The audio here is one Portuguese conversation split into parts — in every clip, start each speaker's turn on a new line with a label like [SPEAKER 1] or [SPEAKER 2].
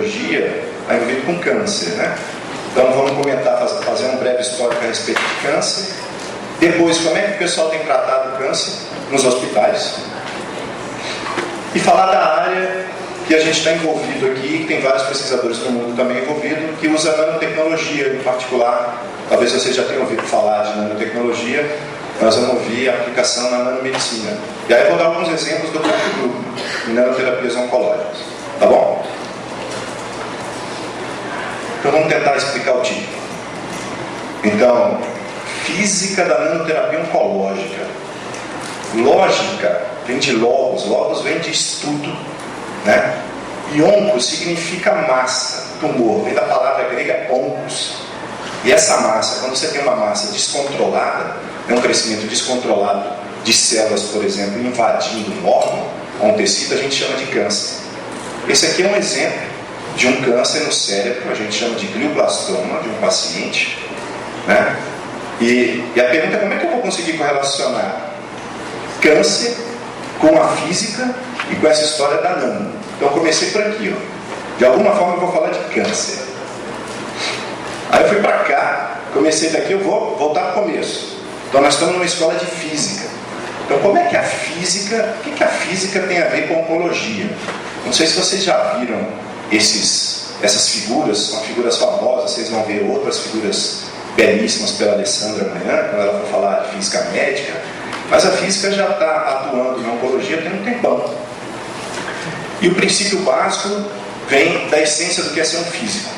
[SPEAKER 1] nanotecnologia está envolvido com câncer, né? Então vamos comentar, fazer um breve histórico a respeito de câncer. Depois, como é que o pessoal tem tratado o câncer nos hospitais. E falar da área que a gente está envolvido aqui, que tem vários pesquisadores no mundo também envolvidos, que usa nanotecnologia em particular. Talvez vocês já tenham ouvido falar de nanotecnologia. Nós vamos ouvir a aplicação na nanomedicina. E aí eu vou dar alguns exemplos do próprio grupo, em nanoterapias oncológicas. Tá bom? Então vamos tentar explicar o título. Então, física da nanoterapia oncológica. Lógica vem de logos, logos vem de estudo, né? E onco significa massa, tumor, vem da palavra grega oncos. E essa massa, quando você tem uma massa descontrolada, é um crescimento descontrolado de células, por exemplo, invadindo um órgão ou um tecido, a gente chama de câncer. Esse aqui é um exemplo de um câncer no cérebro, a gente chama de glioblastoma, de um paciente, né? E a pergunta é como é que eu vou conseguir correlacionar câncer com a física e com essa história da nano. Então eu comecei por aqui, ó. De alguma forma eu vou falar de câncer. Aí eu fui para cá, comecei daqui, eu vou voltar para o começo. Então nós estamos numa escola de física. Então como é que a física, o que a física tem a ver com a oncologia? Não sei se vocês já viram essas figuras, são figuras famosas, vocês vão ver outras figuras belíssimas pela Alessandra amanhã, quando ela for falar de física médica. Mas a física já está atuando na oncologia tem um tempão. E o princípio básico vem da essência do que é ser um físico.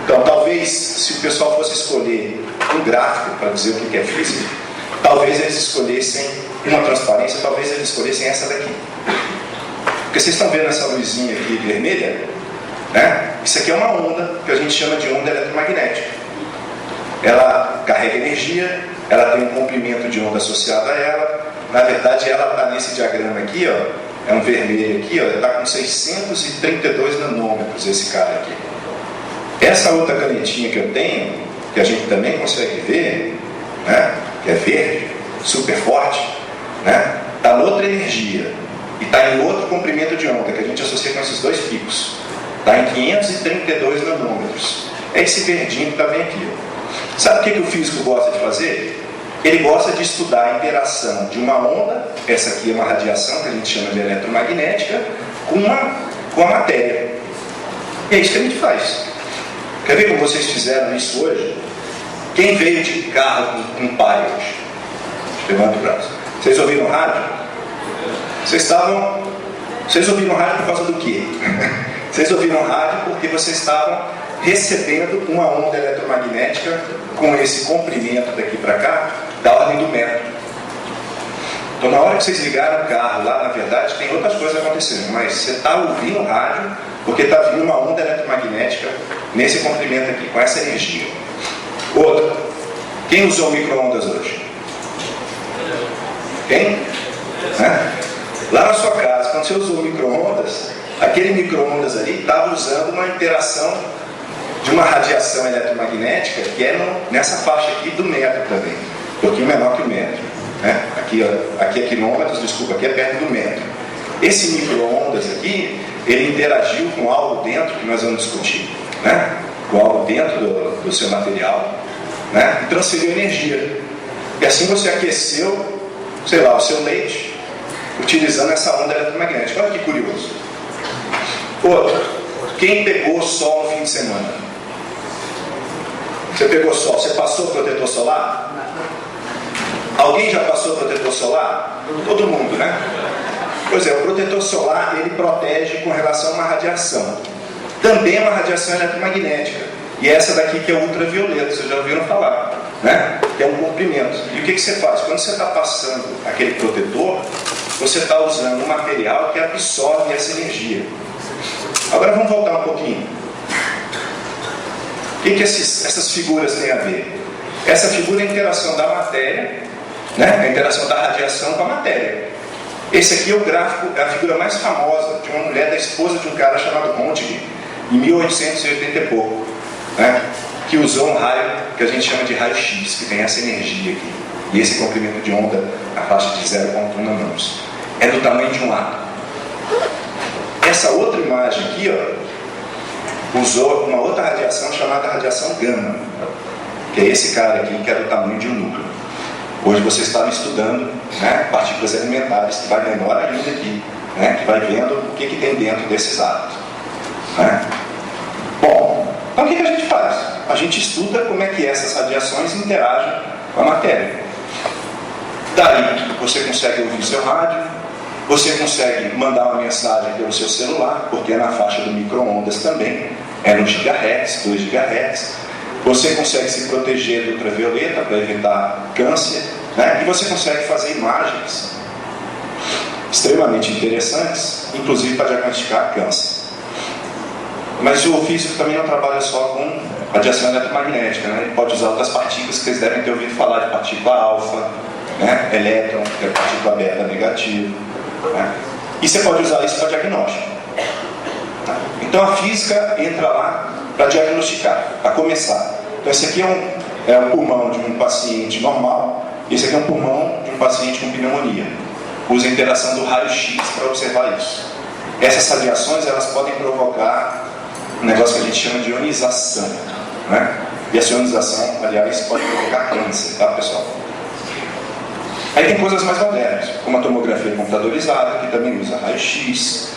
[SPEAKER 1] Então, talvez, se o pessoal fosse escolher um gráfico para dizer o que é física, talvez eles escolhessem uma transparência, talvez eles escolhessem essa daqui. Porque vocês estão vendo essa luzinha aqui vermelha? Né? Isso aqui é uma onda que a gente chama de onda eletromagnética. Ela carrega energia, ela tem um comprimento de onda associado a ela. Na verdade, ela está nesse diagrama aqui, ó, é um vermelho aqui, ó, está com 632 nanômetros esse cara aqui. Essa outra canetinha que eu tenho, que a gente também consegue ver, né, que é verde, super forte, né, está em outra energia e está em outro comprimento de onda, que a gente associa com esses dois picos. Está em 532 nanômetros. É esse verdinho que está bem aqui, ó. Sabe o que o físico gosta de fazer? Ele gosta de estudar a interação de uma onda, essa aqui é uma radiação que a gente chama de eletromagnética, com a matéria. E é isso que a gente faz. Quer ver como vocês fizeram isso hoje? Quem veio de carro com um pai hoje? Levanta o braço. Vocês ouviram rádio? Vocês ouviram rádio por causa do quê? Vocês ouviram rádio porque vocês estavam recebendo uma onda eletromagnética com esse comprimento daqui para cá, da ordem do metro. Então, na hora que vocês ligaram o carro lá, na verdade, tem outras coisas acontecendo, mas você está ouvindo o rádio porque está vindo uma onda eletromagnética nesse comprimento aqui, com essa energia. Outra, quem usou micro-ondas hoje? Quem? Lá na sua casa, quando você usou micro-ondas, aquele micro-ondas ali estava usando uma interação de uma radiação eletromagnética que é nessa faixa aqui do metro também, um pouquinho menor que o metro, né? Aqui é quilômetros, desculpa, aqui é perto do metro. Esse micro-ondas aqui, ele interagiu com algo dentro, que nós vamos discutir, né? Com algo dentro do seu material, né? E transferiu energia. E assim você aqueceu, sei lá, o seu leite, utilizando essa onda eletromagnética. Olha que curioso. Outro, quem pegou sol no fim de semana? Você pegou sol, você passou protetor solar? Alguém já passou protetor solar? Todo mundo, né? Pois é, o protetor solar, ele protege com relação a uma radiação. Também é uma radiação eletromagnética. E essa daqui que é ultravioleta, vocês já ouviram falar, né? Que é um comprimento. E o que você faz? Quando você está passando aquele protetor, você está usando um material que absorve essa energia. Agora vamos voltar um pouquinho. O que essas figuras têm a ver? Essa figura é a interação da matéria, né? A interação da radiação com a matéria. Esse aqui é o gráfico, é a figura mais famosa de uma mulher, da esposa de um cara chamado Röntgen, em 1880 e pouco, né? Que usou um raio que a gente chama de raio-x, que tem essa energia aqui. E esse comprimento de onda, a faixa de 0,1 nanômetros, é do tamanho de um átomo. Essa outra imagem aqui, ó, usou uma outra radiação chamada radiação gama, que é esse cara aqui, que é do tamanho de um núcleo. Hoje vocês estavam estudando, né, partículas elementares, que vai menor ainda aqui, né, que vai vendo o que tem dentro desses átomos. Né? Bom, então o que a gente faz? A gente estuda como é que essas radiações interagem com a matéria. Daí você consegue ouvir o seu rádio, você consegue mandar uma mensagem pelo seu celular, porque é na faixa do micro-ondas também, é no gigahertz, 2 gigahertz. Você consegue se proteger do ultravioleta para evitar câncer, né? E você consegue fazer imagens extremamente interessantes, inclusive para diagnosticar câncer. Mas o físico também não trabalha só com radiação eletromagnética, né? Ele pode usar outras partículas que vocês devem ter ouvido falar, de partícula alfa, né? Elétron, que é partícula beta negativa, né? E você pode usar isso para diagnóstico. Então a física entra lá para diagnosticar, para começar. Então esse aqui é um pulmão de um paciente normal, e esse aqui é um pulmão de um paciente com pneumonia. Usa a interação do raio-x para observar isso. Essas radiações, elas podem provocar um negócio que a gente chama de ionização, né? E essa ionização, aliás, pode provocar câncer, tá, pessoal? Aí tem coisas mais modernas, como a tomografia computadorizada, que também usa raio-x,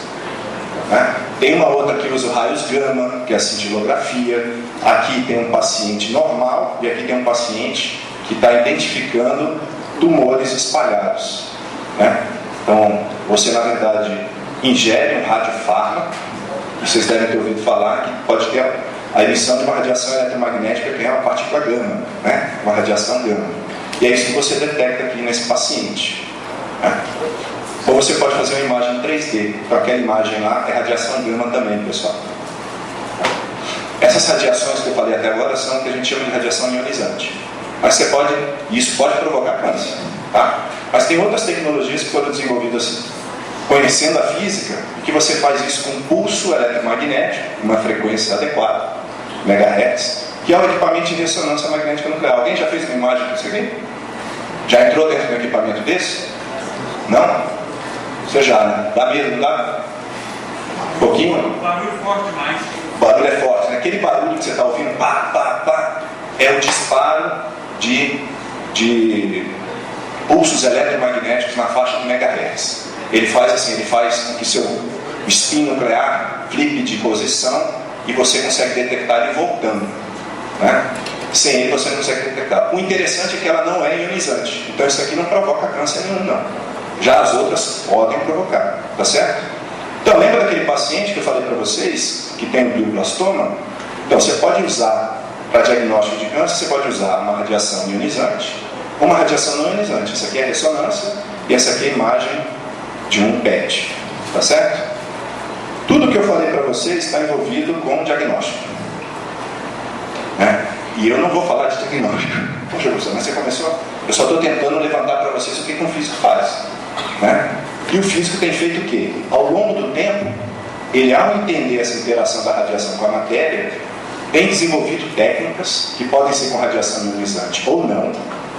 [SPEAKER 1] né? Tem uma outra que usa raios gama, que é a cintilografia. Aqui tem um paciente normal e aqui tem um paciente que está identificando tumores espalhados, né? Então, você na verdade ingere um radiofármaco, que vocês devem ter ouvido falar, que pode ter a emissão de uma radiação eletromagnética, que é uma partícula gama, né? Uma radiação gama. E é isso que você detecta aqui nesse paciente, né? Ou você pode fazer uma imagem 3D. Então aquela imagem lá é radiação gama também, pessoal. Essas radiações que eu falei até agora são o que a gente chama de radiação ionizante. Mas isso pode provocar câncer, tá? Mas tem outras tecnologias que foram desenvolvidas conhecendo a física, que você faz isso com um pulso eletromagnético, uma frequência adequada, megahertz, que é um equipamento de ressonância magnética nuclear. Alguém já fez uma imagem com isso aqui? Já entrou dentro de um equipamento desse? Não? Você já, né? Dá medo, não dá? Um pouquinho?
[SPEAKER 2] O barulho é forte demais.
[SPEAKER 1] O barulho é forte, né? Aquele barulho que você está ouvindo, pá, pá, pá, é o disparo de pulsos eletromagnéticos na faixa de megahertz. Ele faz assim, ele faz com que seu spin nuclear flipe de posição e você consegue detectar ele voltando, né? Sem ele você não consegue detectar. O interessante é que ela não é ionizante. Então isso aqui não provoca câncer nenhum, não. Já as outras podem provocar, tá certo? Então lembra daquele paciente que eu falei para vocês, que tem um glioblastoma? Então você pode usar, para diagnóstico de câncer, você pode usar uma radiação ionizante ou uma radiação não ionizante. Essa aqui é a ressonância e essa aqui é a imagem de um PET, tá certo? Tudo que eu falei para vocês está envolvido com diagnóstico, né? E eu não vou falar de diagnóstico. Poxa, professor, mas você começou... Eu só estou tentando levantar para vocês o que um físico faz, né? E o físico tem feito o quê? Ao longo do tempo, ele, ao entender essa interação da radiação com a matéria, tem desenvolvido técnicas que podem ser com radiação ionizante ou não,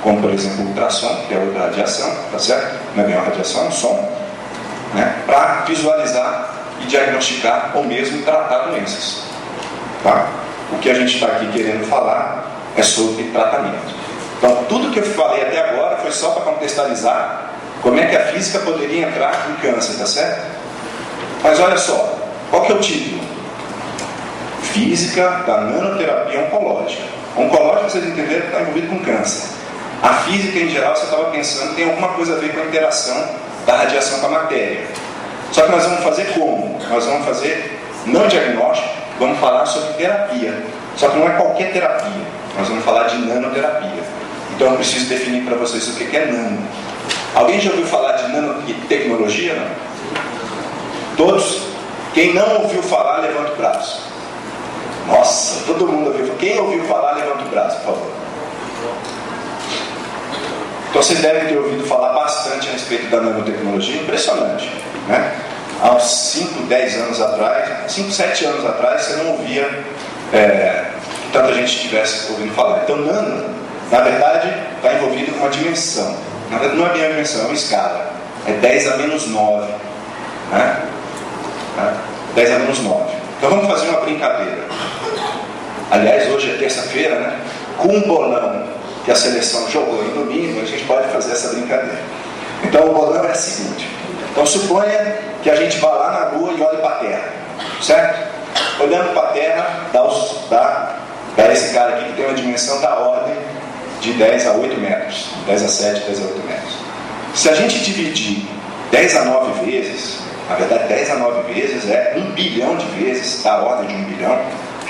[SPEAKER 1] como por exemplo o ultrassom, que é outra radiação, tá certo? Não é bem uma radiação, é um som, né? Para visualizar e diagnosticar ou mesmo tratar doenças, tá? O que a gente está aqui querendo falar é sobre tratamento. Então, tudo que eu falei até agora foi só para contextualizar como é que a física poderia entrar em câncer, tá certo? Mas olha só, qual que é o título? Física da nanoterapia oncológica. Oncológica, vocês entenderam que está envolvido com câncer. A física, em geral, você estava pensando que tem alguma coisa a ver com a interação da radiação com a matéria. Só que nós vamos fazer como? Nós vamos fazer não diagnóstico, vamos falar sobre terapia. Só que não é qualquer terapia, nós vamos falar de nanoterapia. Então eu preciso definir para vocês o que é nano. Alguém já ouviu falar de nanotecnologia? Não? Todos? Quem não ouviu falar, levanta o braço. Nossa, todo mundo ouviu falar. Quem ouviu falar, levanta o braço, por favor. Então vocês devem ter ouvido falar bastante a respeito da nanotecnologia, impressionante, né? Há uns 5, 10 anos atrás, 5, 7 anos atrás, você não ouvia que tanta gente estivesse ouvindo falar. Então nano, na verdade, está envolvido com uma dimensão. Na verdade não é bem uma dimensão, é uma escala. É 10 a menos 9, né? 10 a menos 9. Então vamos fazer uma brincadeira. Aliás, hoje é terça-feira, né? Com um bolão que a seleção jogou em domingo, a gente pode fazer essa brincadeira. Então o bolão é o seguinte. Então suponha que a gente vá lá na lua e olhe para a Terra, certo? Olhando para a Terra, dá esse cara aqui que tem uma dimensão da ordem de 10 a 8 metros. 10 a 7, 10 a 8 metros. Se a gente dividir 10 a 9 vezes, na verdade 10 a 9 vezes é 1 bilhão de vezes da ordem de 1 bilhão.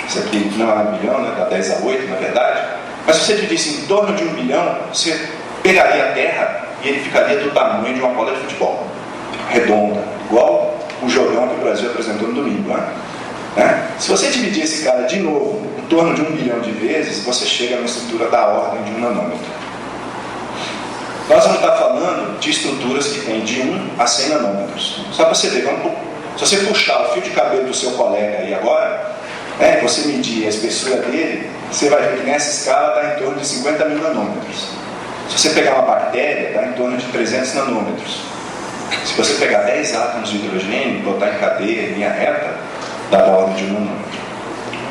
[SPEAKER 1] Isso aqui não é 1 bilhão, né? Dá 10 a 8 na verdade. Mas se você dividisse em torno de 1 bilhão, você pegaria a Terra e ele ficaria do tamanho de uma bola de futebol. Redonda, igual o jogão que o Brasil apresentou no domingo, né? Se você dividir esse cara de novo em torno de 1 bilhão de vezes, você chega na estrutura da ordem de 1 nanômetro. Nós vamos estar falando de estruturas que têm de 1 a 100 nanômetros. Só para você ver, se você puxar o fio de cabelo do seu colega aí agora, você medir a espessura dele, você vai ver que nessa escala está em torno de 50 mil nanômetros. Se você pegar uma bactéria, está em torno de 300 nanômetros. Se você pegar 10 átomos de hidrogênio e botar em cadeia, em linha reta, dá a ordem de 1 nanômetro.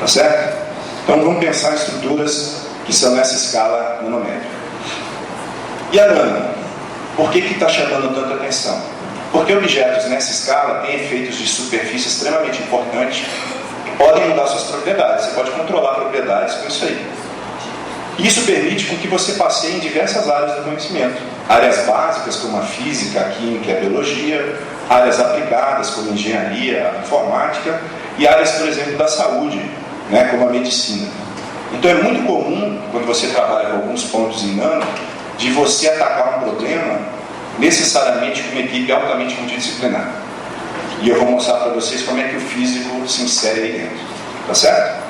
[SPEAKER 1] Tá certo? Então vamos pensar em estruturas que são nessa escala nanométrica. E a nano? Por que está chamando tanta atenção? Porque objetos nessa escala têm efeitos de superfície extremamente importantes que podem mudar suas propriedades. Você pode controlar propriedades com isso aí. Isso permite com que você passeie em diversas áreas do conhecimento. Áreas básicas como a física, a química e a biologia, áreas aplicadas como a engenharia, a informática e áreas, por exemplo, da saúde, né, como a medicina. Então é muito comum, quando você trabalha com alguns pontos em nano, de você atacar um problema necessariamente com uma equipe altamente multidisciplinar. E eu vou mostrar para vocês como é que o físico se insere aí dentro. Tá certo?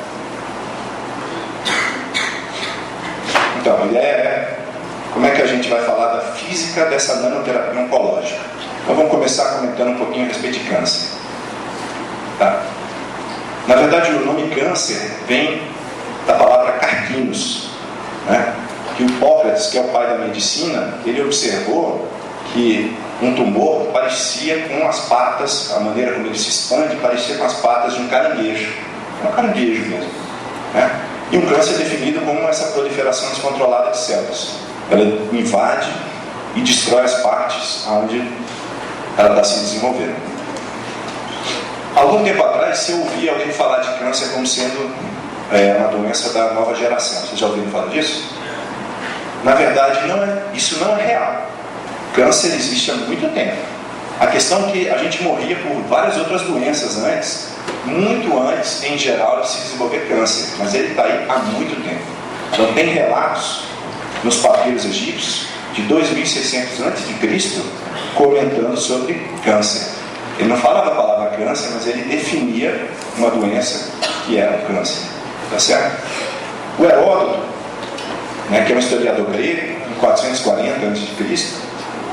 [SPEAKER 1] Então, a ideia é como é que a gente vai falar da física dessa nanoterapia oncológica. Então vamos começar comentando um pouquinho a respeito de câncer. Tá? Na verdade, o nome câncer vem da palavra carquinhos, né? Que o Hipócrates, que é o pai da medicina, ele observou que um tumor parecia com as patas, a maneira como ele se expande, parecia com as patas de um caranguejo. É um caranguejo mesmo, né? E um câncer é definido como essa proliferação descontrolada de células. Ela invade e destrói as partes onde ela está se desenvolvendo. Algum tempo atrás, eu ouvi alguém falar de câncer como sendo uma doença da nova geração. Vocês já ouviram falar disso? Na verdade, isso não é real. Câncer existe há muito tempo. A questão é que a gente morria por várias outras doenças antes, muito antes, em geral, de se desenvolver câncer. Mas ele está aí há muito tempo. Então tem relatos nos papiros egípcios de 2600 a.C. comentando sobre câncer. Ele não falava a palavra câncer, mas ele definia uma doença que era um câncer. Tá certo? O Heródoto, né, que é um historiador grego, em 440 a.C.,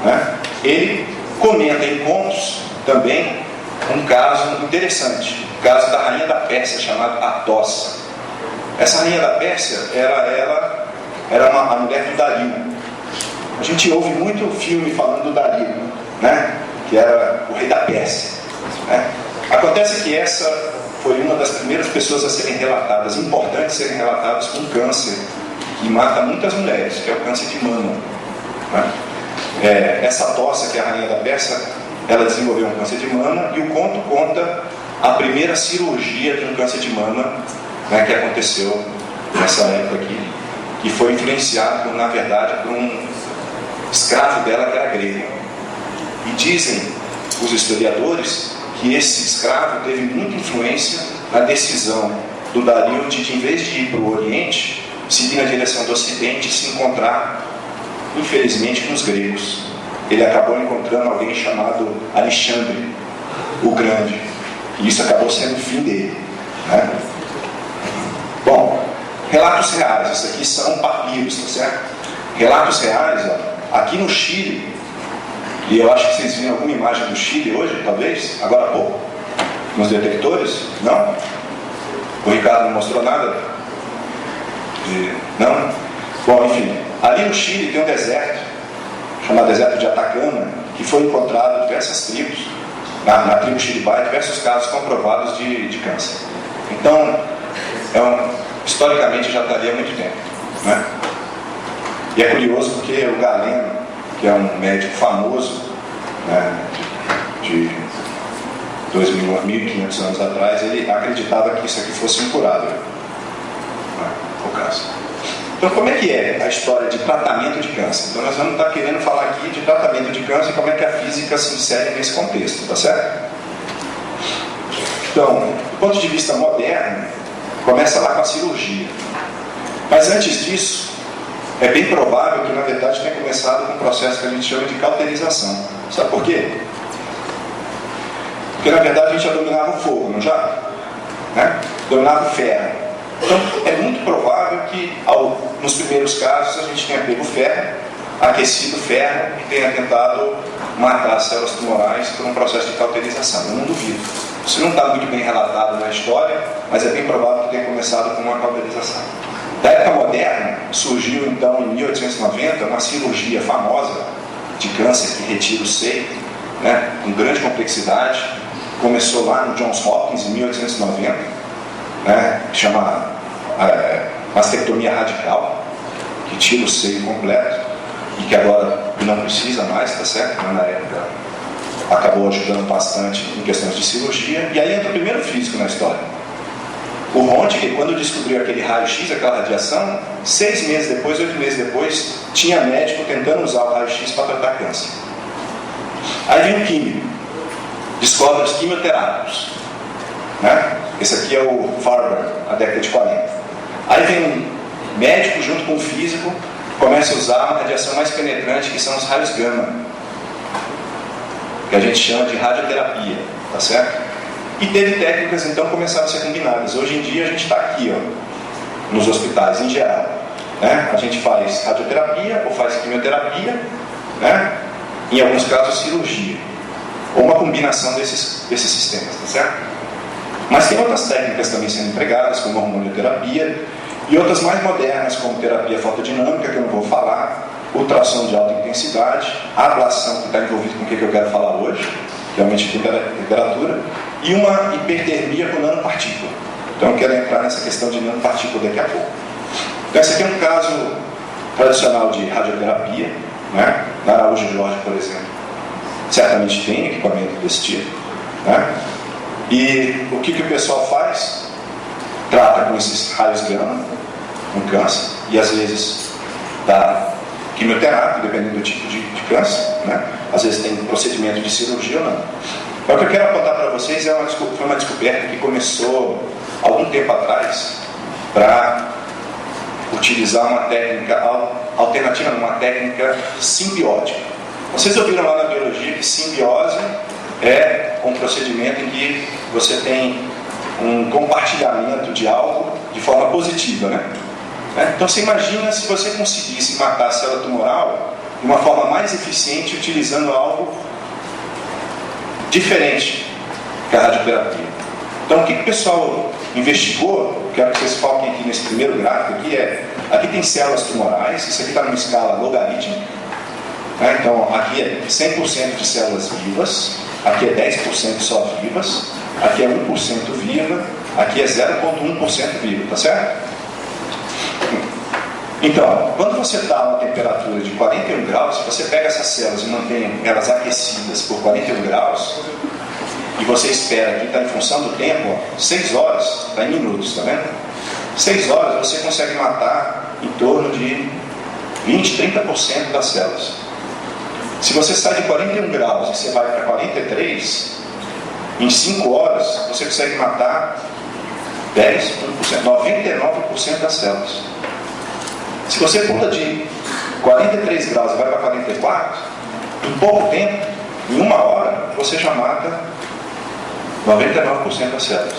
[SPEAKER 1] né, ele comenta em contos também um caso interessante, o caso da rainha da Pérsia, chamada Atossa. Essa rainha da Pérsia era a mulher do Dario. A gente ouve muito filme falando do Dario, né, que era o rei da Pérsia, né. Acontece que essa foi uma das primeiras pessoas a serem relatadas, importantes serem relatadas com câncer, que mata muitas mulheres, que é o câncer de mama, né. Essa Atossa, que é a rainha da Pérsia, ela desenvolveu um câncer de mama, e o conto conta a primeira cirurgia de um câncer de mama, né, que aconteceu nessa época aqui, que foi influenciado, na verdade, por um escravo dela que era grego. E dizem os historiadores que esse escravo teve muita influência na decisão do Dario de em vez de ir para o Oriente, seguir na direção do Ocidente e se encontrar, infelizmente, com os gregos. Ele acabou encontrando alguém chamado Alexandre o Grande, e isso acabou sendo o fim dele, né? Bom, relatos reais, isso aqui são papiros, tá certo? Relatos reais, ó, aqui no Chile, e eu acho que vocês viram alguma imagem do Chile hoje, talvez, agora há pouco, nos detectores, não? O Ricardo não mostrou nada? Não? Bom, enfim, ali no Chile tem um deserto, chamado deserto de Atacama, que foi encontrado diversas tribos, na tribo Shiribai, diversos casos comprovados de câncer. Então, historicamente já estaria há muito tempo, né? E é curioso porque o Galeno, que é um médico famoso, né, de 2.500 anos atrás, ele acreditava que isso aqui fosse incurável, né, o câncer. Então, como é que é a história de tratamento de câncer? Então, nós vamos estar querendo falar aqui de tratamento de câncer e como é que a física se insere nesse contexto, tá certo? Então, do ponto de vista moderno, começa lá com a cirurgia. Mas antes disso, é bem provável que, na verdade, tenha começado com um processo que a gente chama de cauterização. Sabe por quê? Porque, na verdade, a gente já dominava o fogo, não já? Né? Dominava o ferro. Então, é muito provável que, nos primeiros casos, a gente tenha pego ferro, aquecido ferro e tenha tentado matar as células tumorais por um processo de cauterização. Eu não duvido. Isso não está muito bem relatado na história, mas é bem provável que tenha começado com uma cauterização. Da época moderna, surgiu então em 1890 uma cirurgia famosa de câncer que retira o seio, né, com grande complexidade. Começou lá no Johns Hopkins em 1890, né, que chama mastectomia radical, que tira o seio completo e que agora não precisa mais, tá certo? Na época acabou ajudando bastante em questões de cirurgia. E aí entra o primeiro físico na história. O Röntgen, quando descobriu aquele raio-x, aquela radiação, 6 meses depois, 8 meses depois, tinha médico tentando usar o raio-x para tratar câncer. Aí vem o químico, descobre os quimioterápicos, né? Esse aqui é o Farber, na década de 40. Aí vem um médico junto com um físico, começa a usar uma radiação mais penetrante, que são os raios gama, que a gente chama de radioterapia, tá certo? E teve técnicas, então, começaram a ser combinadas. Hoje em dia a gente está aqui, ó, nos hospitais em geral, né? A gente faz radioterapia ou faz quimioterapia, né? Em alguns casos cirurgia, ou uma combinação desses sistemas, tá certo? Mas tem outras técnicas também sendo empregadas, como a hormonioterapia, e outras mais modernas, como terapia fotodinâmica, que eu não vou falar, ultrassom de alta intensidade, ablação, que está envolvido com o que eu quero falar hoje, realmente temperatura, e uma hipertermia com nanopartícula. Então eu quero entrar nessa questão de nanopartícula daqui a pouco. Então esse aqui é um caso tradicional de radioterapia, né? Na Araújo Jorge, por exemplo, certamente tem equipamento desse tipo, né? E o que o pessoal faz? Trata com esses raios gama, com câncer, e às vezes dá quimioterapia, dependendo do tipo de câncer, né? Às vezes tem procedimento de cirurgia ou não. Então, o que eu quero apontar para vocês foi uma descoberta que começou algum tempo atrás para utilizar uma técnica alternativa, uma técnica simbiótica. Vocês ouviram lá na biologia que simbiose é um procedimento em que você tem um compartilhamento de algo de forma positiva, né? Então você imagina se você conseguisse matar a célula tumoral de uma forma mais eficiente utilizando algo diferente que a radioterapia. Então o que o pessoal investigou, quero que vocês foquem aqui nesse primeiro gráfico aqui tem células tumorais, isso aqui está numa escala logarítmica, né? Então aqui é 100% de células vivas, aqui é 10% só vivas, aqui é 1% viva, aqui é 0,1% viva, tá certo? Então, quando você está a uma temperatura de 41 graus, se você pega essas células e mantém elas aquecidas por 41 graus, e você espera que está em função do tempo, 6 horas, está em minutos, tá vendo? 6 horas você consegue matar em torno de 20, 30% das células. Se você sai de 41 graus e você vai para 43, em 5 horas você consegue matar 10, 1%, 99% das células. Se você pula de 43 graus e vai para 44, em pouco tempo, em 1 hora, você já mata 99% das células.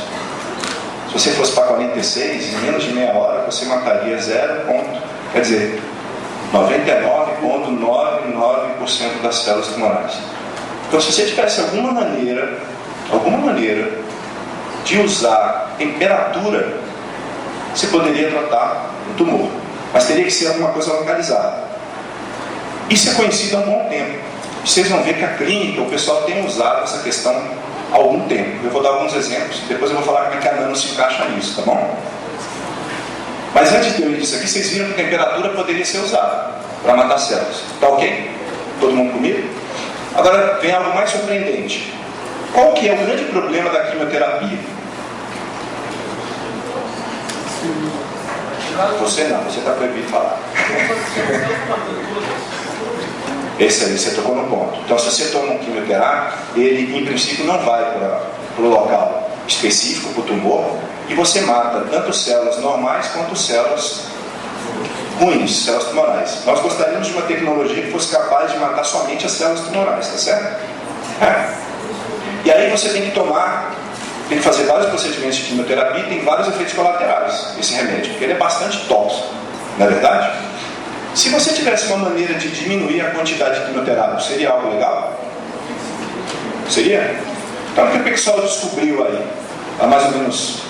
[SPEAKER 1] Se você fosse para 46, em menos de meia hora, você mataria 99,99% das células tumorais. Então, se você tivesse alguma maneira de usar temperatura, você poderia tratar o tumor. Mas teria que ser alguma coisa localizada. Isso é conhecido há um bom tempo. vocês vão ver que a clínica, o pessoal tem usado essa questão há algum tempo. Eu vou dar alguns exemplos, depois eu vou falar como é que a nano se encaixa nisso, tá bom? Mas antes de eu ir disso aqui, vocês viram que a temperatura poderia ser usada para matar células. Tá ok? Todo mundo comigo? Agora vem algo mais surpreendente. Qual que é o grande problema da quimioterapia? Você não, você está proibido de falar. Esse aí, você tocou no ponto. Então, se você toma um quimioterápico, ele, em princípio, não vai para o local específico, para o tumor, e você mata tanto células normais quanto células ruins, células tumorais. Nós gostaríamos de uma tecnologia que fosse capaz de matar somente as células tumorais, tá certo? E aí você tem que fazer vários procedimentos de quimioterapia e tem vários efeitos colaterais, esse remédio, porque ele é bastante tóxico, não é verdade? Se você tivesse uma maneira de diminuir a quantidade de quimioterápico, seria algo legal? Seria? Então, o que o pessoal descobriu aí, há mais ou menos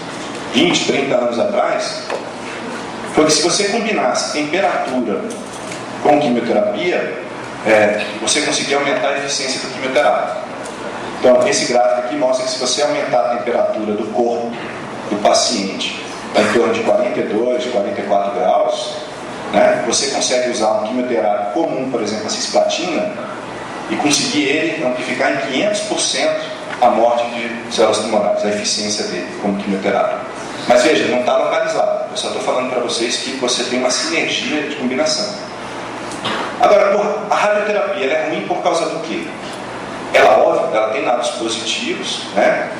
[SPEAKER 1] 20, 30 anos atrás, foi que se você combinasse temperatura com quimioterapia, você conseguia aumentar a eficiência do quimioterápico. Então, esse gráfico aqui mostra que se você aumentar a temperatura do corpo do paciente em torno de 42, 44 graus, né, você consegue usar um quimioterápico comum, por exemplo, a cisplatina, e conseguir ele amplificar em 500% a morte de células tumorais, a eficiência dele como quimioterápico. Mas veja, não está localizado. Eu só estou falando para vocês que você tem uma sinergia de combinação. Agora, a radioterapia ela é ruim por causa do quê? Óbvio, ela tem dados positivos, né?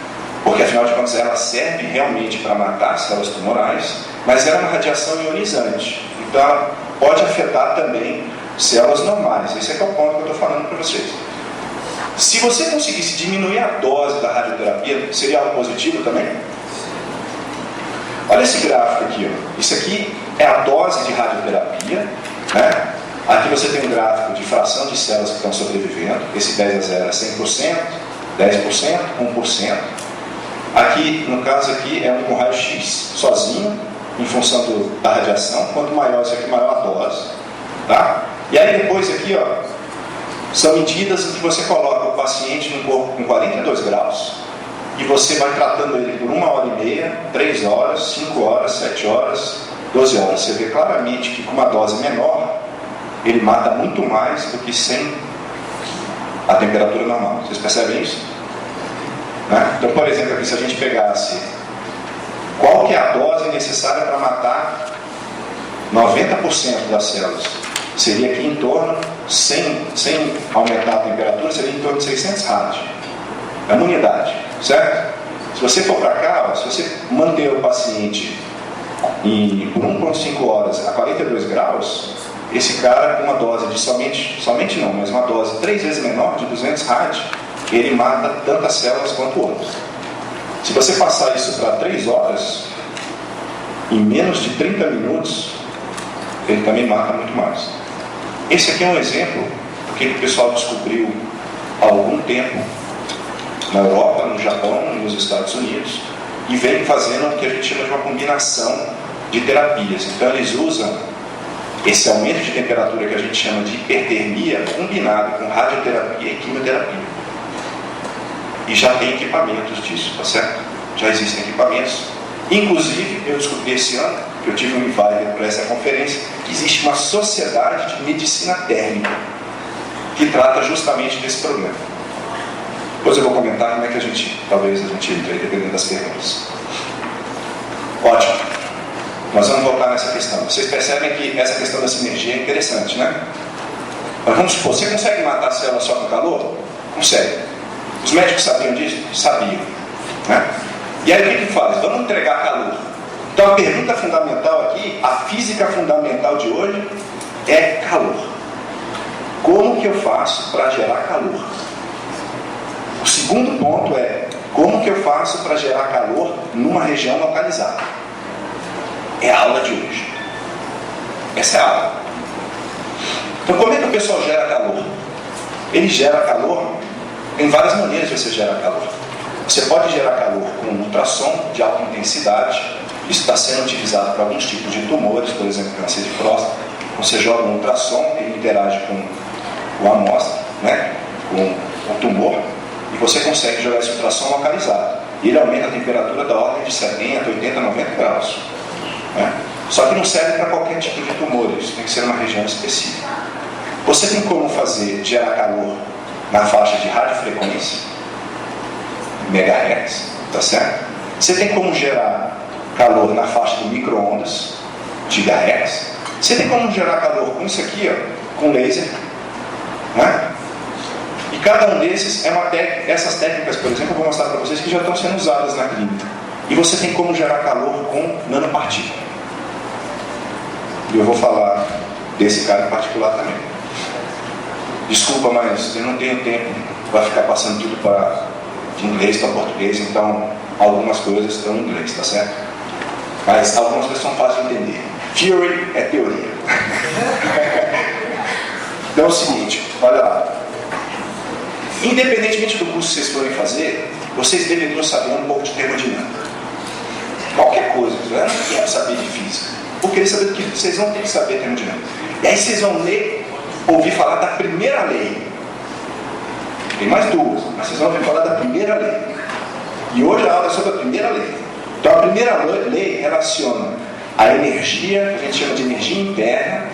[SPEAKER 1] Porque afinal de contas ela serve realmente para matar células tumorais, mas ela é uma radiação ionizante. Então ela pode afetar também células normais. Esse é que é o ponto que eu estou falando para vocês. Se você conseguisse diminuir a dose da radioterapia, seria algo positivo também? Olha esse gráfico aqui, ó. Isso aqui é a dose de radioterapia, né? Aqui você tem um gráfico de fração de células que estão sobrevivendo. Esse 10 a 0 é 100%, 10%, 1%. Aqui, no caso aqui, é um com raio-x sozinho, em função da radiação. Quanto maior isso aqui, maior a dose. Tá? E aí depois aqui, ó, são medidas em que você coloca o paciente num corpo com 42 graus e você vai tratando ele por 1h30, 3 horas, 5 horas, 7 horas, 12 horas. Você vê claramente que com uma dose menor, ele mata muito mais do que sem a temperatura normal. Vocês percebem isso? Né? Então, por exemplo, aqui se a gente pegasse qual que é a dose necessária para matar 90% das células, seria aqui em torno, sem aumentar a temperatura, seria em torno de 600 rad. É uma unidade, certo? Se você for para cá, ó, se você manter o paciente por 1,5 horas a 42 graus, esse cara com uma dose de somente não, mas uma dose 3 vezes menor, de 200 rad, ele mata tantas células quanto outras. Se você passar isso para 3 horas, em menos de 30 minutos, ele também mata muito mais. Esse aqui é um exemplo do que o pessoal descobriu há algum tempo na Europa, no Japão e nos Estados Unidos, e vem fazendo o que a gente chama de uma combinação de terapias. Então eles usam esse aumento de temperatura que a gente chama de hipertermia combinado com radioterapia e quimioterapia. E já tem equipamentos disso, tá certo? Já existem equipamentos. Inclusive, eu descobri esse ano, que eu tive um invite para essa conferência, que existe uma sociedade de medicina térmica que trata justamente desse problema. Depois eu vou comentar como é que talvez a gente entre aí, dependendo das perguntas. Ótimo. Nós vamos voltar nessa questão. Vocês percebem que essa questão da sinergia é interessante, né? Mas vamos supor, você consegue matar a célula só com calor? Consegue. Os médicos sabiam disso? Sabiam. Né? E aí o que faz? Vamos entregar calor. Então a pergunta fundamental aqui, a física fundamental de hoje é calor. Como que eu faço para gerar calor? O segundo ponto é, como que eu faço para gerar calor numa região localizada? É a aula de hoje. Essa é a aula. Então como é que o pessoal gera calor? Ele gera calor, tem várias maneiras de você gerar calor. Você pode gerar calor com um ultrassom de alta intensidade. Isso está sendo utilizado para alguns tipos de tumores, por exemplo, câncer de próstata. Você joga um ultrassom, ele interage com a amostra, né? com o tumor e você consegue jogar esse ultrassom localizado. E ele aumenta a temperatura da ordem de 70, 80, 90 graus. Né? Só que não serve para qualquer tipo de tumor, isso tem que ser uma região específica. Você tem como gerar calor na faixa de radiofrequência, megahertz, tá certo? Você tem como gerar calor na faixa de micro-ondas, gigahertz. Você tem como gerar calor com isso aqui, ó, com laser, né? E cada um desses é uma técnica. Essas técnicas, por exemplo, eu vou mostrar para vocês que já estão sendo usadas na clínica. E você tem como gerar calor com nanopartícula. E eu vou falar desse cara em particular também. Desculpa, mas eu não tenho tempo para ficar passando tudo de inglês para português, então algumas coisas estão em inglês, tá certo? Mas algumas coisas são fáceis de entender. Theory é teoria. Então é o seguinte, olha lá. Independentemente do curso que vocês forem fazer, vocês deveriam saber um pouco de termodinâmica. Qualquer coisa, eu não quero saber de física. Vou querer saber do que vocês vão ter que saber termodinâmica. E aí vocês vão ouvir falar da primeira lei. Tem mais duas, mas vocês vão ouvir falar da primeira lei. E hoje a aula é sobre a primeira lei. Então a primeira lei relaciona a energia, que a gente chama de energia interna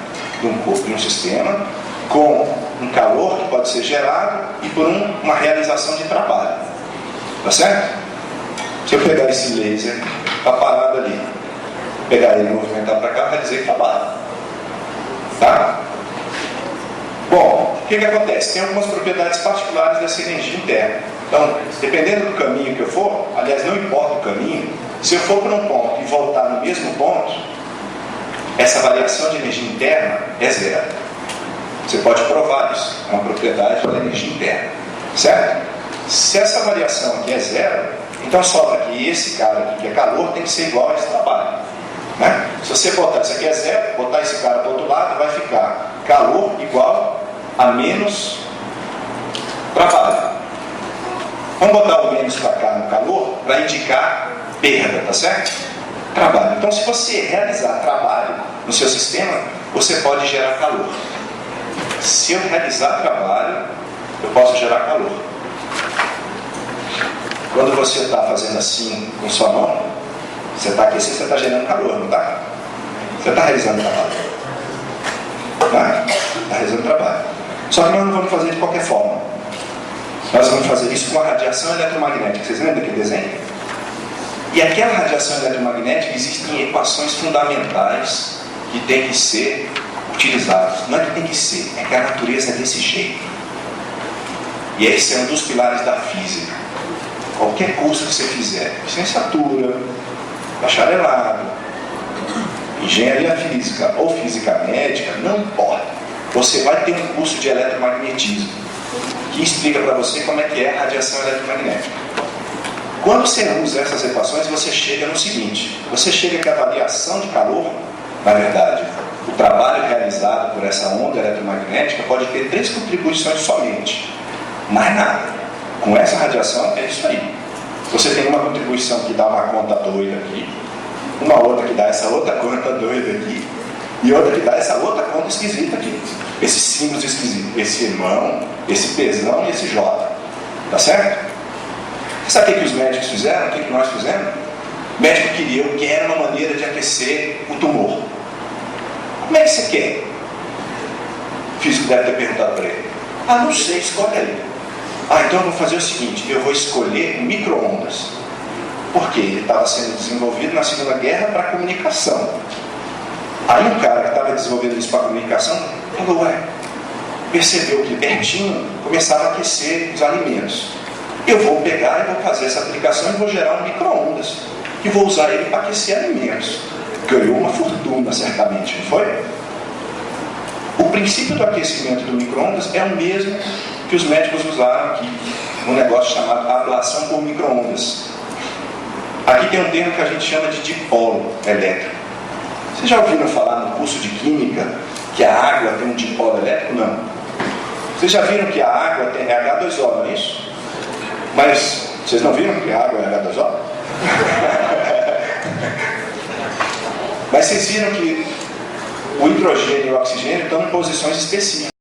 [SPEAKER 1] de um corpo, de um sistema, com um calor que pode ser gerado e por uma realização de trabalho. Tá certo? Se eu pegar esse laser, está parado ali, pegar ele e movimentar para cá, vai dizer que trabalha. Tá? Bom, o que acontece? Tem algumas propriedades particulares dessa energia interna. Então, dependendo do caminho que eu for, aliás, não importa o caminho, se eu for para um ponto e voltar no mesmo ponto, essa variação de energia interna é zero. Você pode provar isso, é uma propriedade da energia interna, certo? Se essa variação aqui é zero, então sobra que esse cara aqui, que é calor, tem que ser igual a esse trabalho, né? Se você botar isso aqui é zero, botar esse cara para o outro lado, vai ficar calor igual a menos trabalho. Vamos botar o menos para cá no calor para indicar perda, tá certo? Trabalho. Então, se você realizar trabalho no seu sistema, você pode gerar calor. Se eu realizar trabalho, eu posso gerar calor. Quando você está fazendo assim com sua mão, você está aquecendo, você está gerando calor, não está? Você está realizando trabalho. Está realizando trabalho. Só que nós não vamos fazer de qualquer forma. Nós vamos fazer isso com a radiação eletromagnética. Vocês lembram daquele desenho? E aquela radiação eletromagnética, existem equações fundamentais que têm que ser utilizadas. Não é que tem que ser, é que a natureza é desse jeito. E esse é um dos pilares da física. Qualquer curso que você fizer, licenciatura, bacharelado, engenharia física ou física médica, não importa. Você vai ter um curso de eletromagnetismo que explica para você como é que é a radiação eletromagnética. Quando você usa essas equações, você chega no seguinte: você chega que a variação de calor, na verdade, o trabalho realizado por essa onda eletromagnética pode ter 3 contribuições somente, mais nada. Com essa radiação é isso aí. Você tem uma contribuição que dá uma conta doida aqui, uma outra que dá essa outra conta doida aqui, e outra que dá essa outra conta esquisita aqui. Esses símbolos esquisitos, esse irmão, esse pesão e esse J. Tá certo? Sabe o que os médicos fizeram? O que nós fizemos? O médico queria, eu quero uma maneira de aquecer o tumor. Como é que você quer? O físico deve ter perguntado para ele. Ah, não sei, escolhe aí. Ah, então eu vou fazer o seguinte, eu vou escolher micro-ondas. Porque ele estava sendo desenvolvido na Segunda Guerra para comunicação. Aí um cara que estava desenvolvendo isso para comunicação falou, percebeu que pertinho começava a aquecer os alimentos. Eu vou pegar e vou fazer essa aplicação e vou gerar um micro-ondas. E vou usar ele para aquecer alimentos. Ganhou uma fortuna, certamente, não foi? O princípio do aquecimento do micro-ondas é o mesmo que os médicos usaram aqui, um negócio chamado ablação por micro-ondas. Aqui tem um termo que a gente chama de dipolo elétrico. Vocês já ouviram falar no curso de Química que a água tem um dipolo elétrico? Não. Vocês já viram que a água tem H2O, não é isso? Mas vocês não viram que a água é H2O? Mas vocês viram que o hidrogênio e o oxigênio estão em posições específicas.